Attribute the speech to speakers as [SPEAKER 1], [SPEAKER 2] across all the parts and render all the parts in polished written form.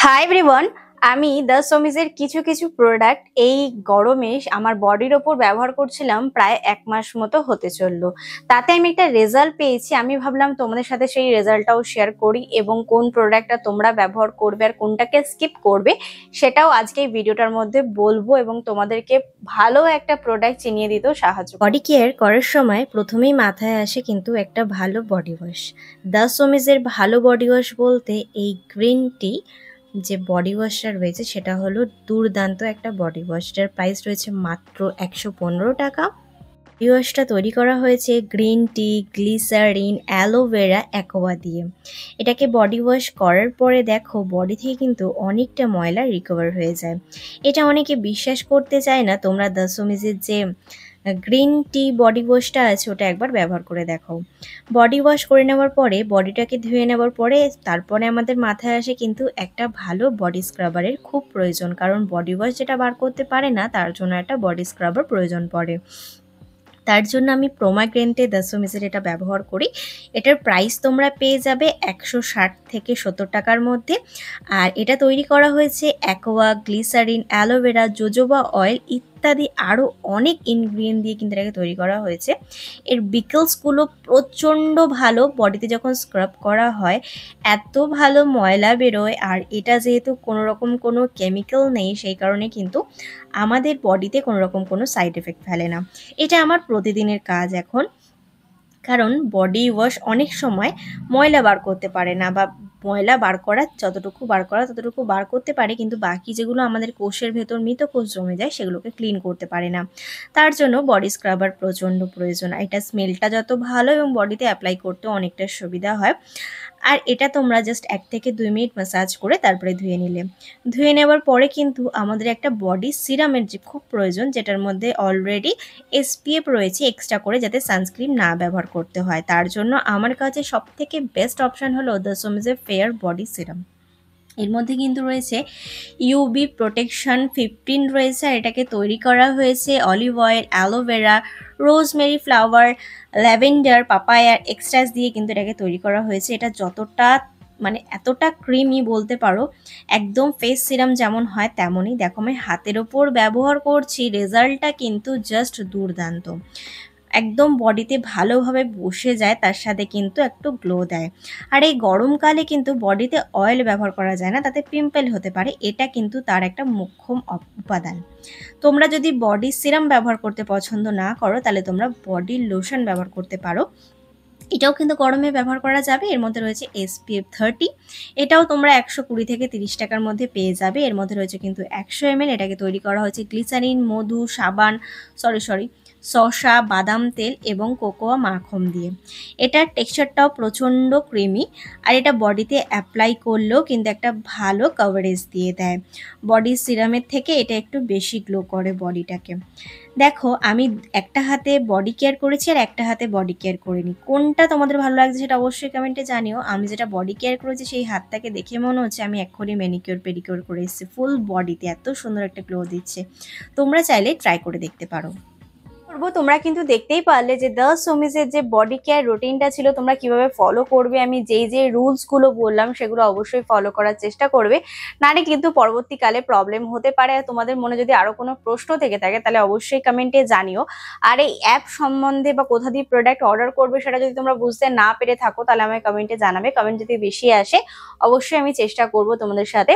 [SPEAKER 1] Hi everyone, আমি the সমিজের কিছু কিছু প্রোডাক্ট এই গরমে আমার বডির ওপর ব্যবহার করছিলাম। প্রায় 1 মাস মতো হতে চললো। তাতে আমি একটা রেজাল্ট পেয়েছি। আমি ভাবলাম তোমাদের সাথে সেই রেজাল্টটাও শেয়ার করি এবং কোন প্রোডাক্টটা তোমরা ব্যবহার করবে আর কোনটাকে স্কিপ করবে সেটাও আজকে এই ভিডিওটার মধ্যে বলবো এবং তোমাদেরকে ভালো একটা প্রোডাক্ট চিনিয়ে দিতেও সাহায্য।
[SPEAKER 2] বডি কেয়ার করার সময় প্রথমেই মাথায় আসে কিন্তু একটা ভালো বডি ওয়াশ। দ্য সমিজের ভালো বডি ওয়াশ বলতে এই গ্রিন টি যে বডি ওয়াশটা রয়েছে সেটা হলো দুর্দান্ত একটা বডি ওয়াশ, যার প্রাইস রয়েছে মাত্র 115 টাকা। বডি ওয়াশটা তৈরি করা হয়েছে green tea, glycerine, aloe vera, aqua দিয়ে। এটাকে বডি ওয়াশ করার পরে দেখো বডি থেকে কিন্তু অনেকটা ময়লা রিকভার হয়ে যায়। এটা অনেকে বিশ্বাস করতে চায় না। তোমরা দ্য সমিজের যে গ্রিন টি বডি ওয়াশটা আছে ওটা একবার ব্যবহার করে দেখো। বডি ওয়াশ করে নেওয়ার পরে বডিটাকে ধুয়ে নেওয়ার পরে তারপরে আমাদের মাথায় আসে কিন্তু একটা ভালো বডি স্ক্রাবারের খুব প্রয়োজন, কারণ বডি ওয়াশ যেটা বার করতে পারে না তার জন্য একটা বডি স্ক্রাবার প্রয়োজন পড়ে। তার জন্য আমি প্রোমাগ্রেন্টে দ্য সমিজের এটা ব্যবহার করি। এটার প্রাইস তোমরা পেয়ে যাবে 160 থেকে 70 টাকার মধ্যে। আর এটা তৈরি করা হয়েছে aqua, glycerine, aloe vera, jojoba oil ইত্যাদি আরও অনেক ইনগ্রিডিয়েন্ট দিয়ে কিন্তু এটাকে তৈরি করা হয়েছে। এর বিকেলসগুলো প্রচণ্ড ভালো, বডিতে যখন স্ক্রাব করা হয় এত ভালো ময়লা বেরোয়। আর এটা যেহেতু কোনো কেমিক্যাল নেই সেই কারণে কিন্তু আমাদের বডিতে কোনো সাইড এফেক্ট ফেলে না। এটা আমার প্রতিদিনের কাজ এখন, কারণ বডি ওয়াশ অনেক সময় ময়লা বার করতে পারে না, বা ময়লা বার করা যতটুকু বার করতে পারে, কিন্তু বাকি যেগুলো আমাদের কোষের ভেতর মৃত কোষ জমে যায় সেগুলোকে ক্লিন করতে পারে না। তার জন্য বডি স্ক্রাবার প্রচণ্ড প্রয়োজন। এটা স্মেলটা যত ভালো এবং বডিতে অ্যাপ্লাই করতে অনেকটা সুবিধা হয়। আর এটা তোমরা জাস্ট 1 থেকে 2 মিনিট ম্যাসাজ করে তারপরে ধুয়ে নিলে। ধুয়ে নেওয়ার পরে কিন্তু আমাদের একটা বডি সিরামের যে খুব প্রয়োজন, যেটার মধ্যে অলরেডি SPF রয়েছে এক্সট্রা করে, যাতে সানস্ক্রিন না ব্যবহার করতে হয়। তার জন্য আমার কাছে সবথেকে বেস্ট অপশান হলো দ্য সমিজের ফেয়ার বডি সিরাম। এর মধ্যে কিন্তু রয়েছে UV প্রোটেকশন 15 রয়েছে। আর এটাকে তৈরি করা হয়েছে olive oil, aloe vera, rosemary flower, lavender, পাপায়ার এক্সট্রাস দিয়ে কিন্তু এটাকে তৈরি করা হয়েছে। এটা যতটা এতটা ক্রিমি বলতে পারো, একদম ফেস সিরাম যেমন হয় তেমনই। দেখো আমি হাতের ওপর ব্যবহার করছি, রেজাল্টটা কিন্তু জাস্ট দুর্দান্ত। একদম বডিতে ভালোভাবে বসে যায়, তার সাথে কিন্তু একটু গ্লো দেয়। আর এই গরমকালে কিন্তু বডিতে অয়েল ব্যবহার করা যায় না, তাতে পিম্পল হতে পারে। এটা কিন্তু তার একটা মুখ্য উপাদান। তোমরা যদি বডি সিরাম ব্যবহার করতে পছন্দ না করো তাহলে তোমরা বডি লোশন ব্যবহার করতে পারো। এটাও কিন্তু গরমে ব্যবহার করা যাবে। এর মধ্যে রয়েছে SPF 30। এটাও তোমরা 120 থেকে 30 টাকার মধ্যে পেয়ে যাবে। এর মধ্যে রয়েছে কিন্তু 100 ml। এটাকে তৈরি করা হয়েছে গ্লিসারিন, মধু, সাবান, শসা, বাদাম তেল এবং কোকোয়া মাখন দিয়ে। এটার টেক্সচারটাও প্রচণ্ড ক্রিমি। আর এটা বডিতে অ্যাপ্লাই করলেও কিন্তু একটা ভালো কভারেজ দিয়ে দেয়। বডি সিরামের থেকে এটা একটু বেশি গ্লো করে বডিটাকে। দেখো আমি একটা হাতে বডি কেয়ার করেছি আর একটা হাতে বডি কেয়ার করিনি। কোনটা তোমাদের ভালো লাগছে সেটা অবশ্যই কমেন্টে জানিও। আমি যেটা বডি কেয়ার করেছি সেই হাতটাকে দেখে মনে হচ্ছে আমি এক্ষুনি ম্যানিকিওর পেডিকিওর করে এসেছি। ফুল বডিতে এত সুন্দর একটা গ্লো দিচ্ছে। তোমরা চাইলে ট্রাই করে দেখতে পারো।
[SPEAKER 1] তোমরা কিন্তু দেখতেই পারলে যে দ্য সমিজের যে বডি কেয়ার রুটিনটা ছিল তোমরা কিভাবে ফলো করবে। আমি যেই রুলস গুলো বললাম সেগুলো অবশ্যই ফলো করার চেষ্টা করবে, নাহলে কিন্তু পরবর্তীকালে প্রবলেম হতে পারে। তোমাদের মনে যদি আরো কোনো প্রশ্ন থেকে থাকে তাহলে অবশ্যই কমেন্টে জানিও। আর এই অ্যাপ সম্বন্ধে বা কোথা দিয়ে প্রোডাক্ট অর্ডার করবে সেটা যদি তোমরা বুঝতে না পেরে থাকো তাহলে আমায় কমেন্টে জানাবে। কমেন্ট যদি বেশি আসে অবশ্যই আমি চেষ্টা করব তোমাদের সাথে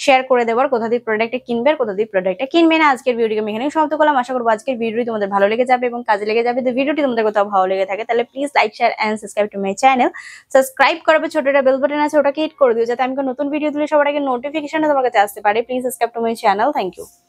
[SPEAKER 1] শেয়ার করে দেওয়ার কোথা দিয়ে প্রোডাক্টটা কিনবে আর কোথা দিয়ে প্রোডাক্টটা কিনবে না। আজকের ভিডিওটি আমি এখানেই সমাপ্ত করলাম। আশা করবো আজকের ভিডিওটি তোমাদের ভালো লেগে যাবে এবং কাজে লেগে যাবে। তো ভিডিওটি তোমাদের কোথাও ভালো লেগে থাকে তাহলে please like, share and subscribe to my channel. Subscribe করবে, ছোট একটা বেল বাটন আছে ওটাকে হিট করে দিও যাতে আমি কোনো নতুন ভিডিও দিলে সবার আগে নোটিফিকেশন তোমার কাছে আসতে পারে। Please subscribe to my channel. Thank you.